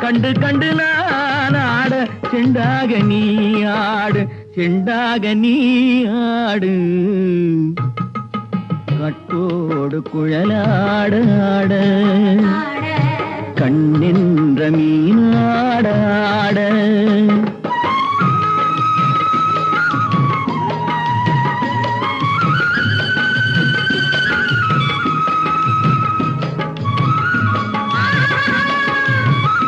கண்டு கண்டு நான் ஆட செண்டாக நீ ஆடு செண்டாக நீ ஆடு கட்டோடு குழலாட ஆட கண்ணின்ற மீனாட ஆட